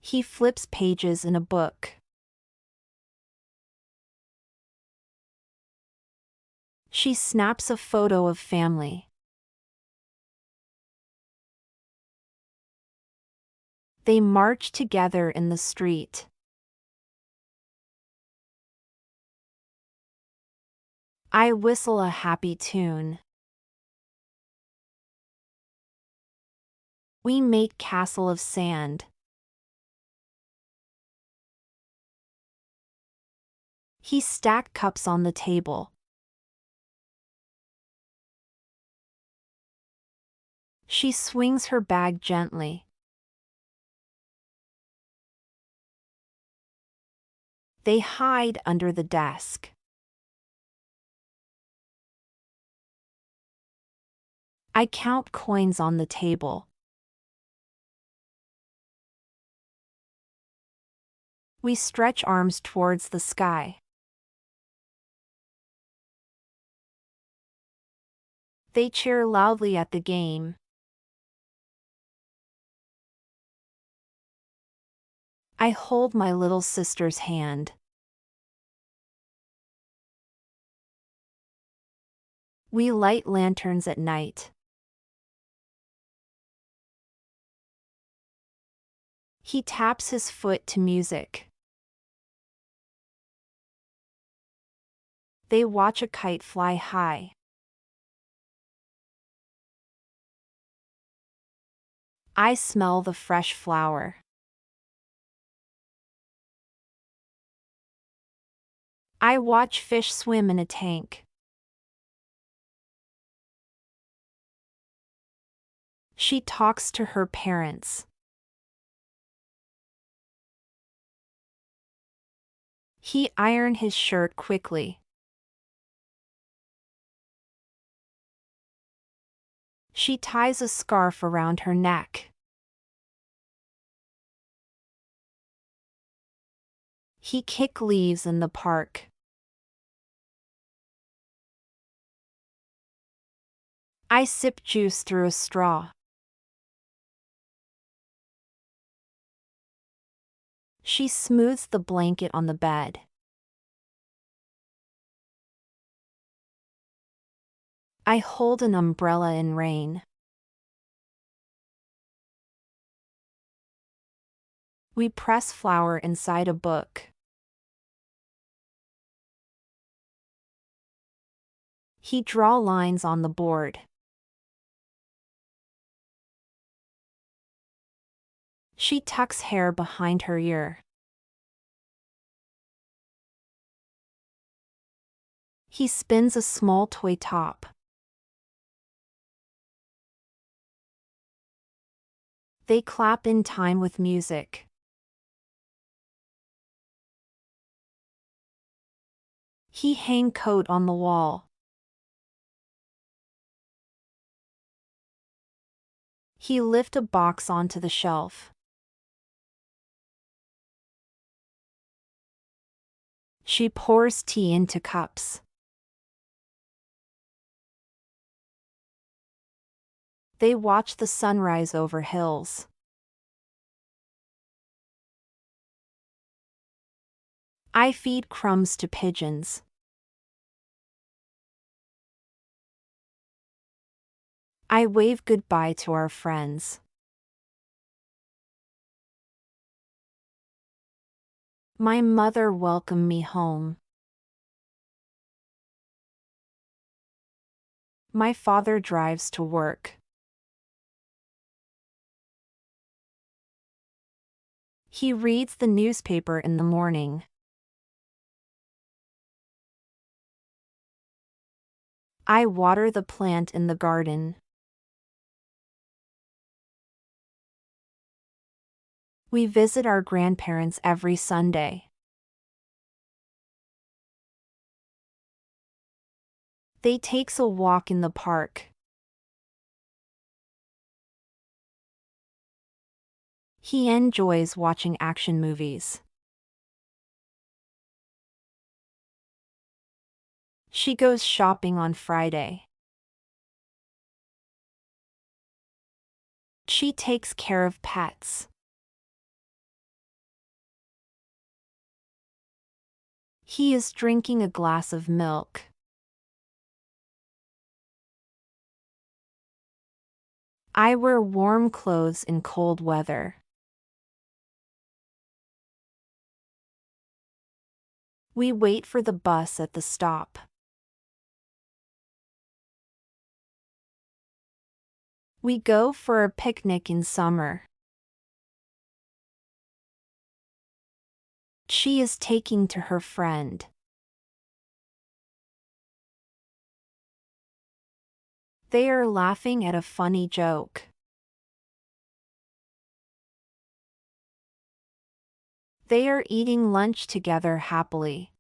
He flips pages in a book. She snaps a photo of family. They march together in the street. I whistle a happy tune. We make castle of sand. He stacked cups on the table. She swings her bag gently. They hide under the desk. I count coins on the table. We stretch arms towards the sky. They cheer loudly at the game. I hold my little sister's hand. We light lanterns at night. He taps his foot to music. They watch a kite fly high. I smell the fresh flower. I watch fish swim in a tank. She talks to her parents. He ironed his shirt quickly. She ties a scarf around her neck. He kicks leaves in the park. I sip juice through a straw. She smooths the blanket on the bed. I hold an umbrella in rain. We press flour inside a book. He draws lines on the board. She tucks hair behind her ear. He spins a small toy top. They clap in time with music. He hangs coat on the wall. He lifts a box onto the shelf. She pours tea into cups. They watch the sunrise over hills. I feed crumbs to pigeons. I wave goodbye to our friends. My mother welcomed me home. My father drives to work. He reads the newspaper in the morning. I water the plant in the garden. We visit our grandparents every Sunday. They takes a walk in the park. He enjoys watching action movies. She goes shopping on Friday. She takes care of pets. He is drinking a glass of milk. I wear warm clothes in cold weather. We wait for the bus at the stop. We go for a picnic in summer. She is taking to her friend. They are laughing at a funny joke. They are eating lunch together happily.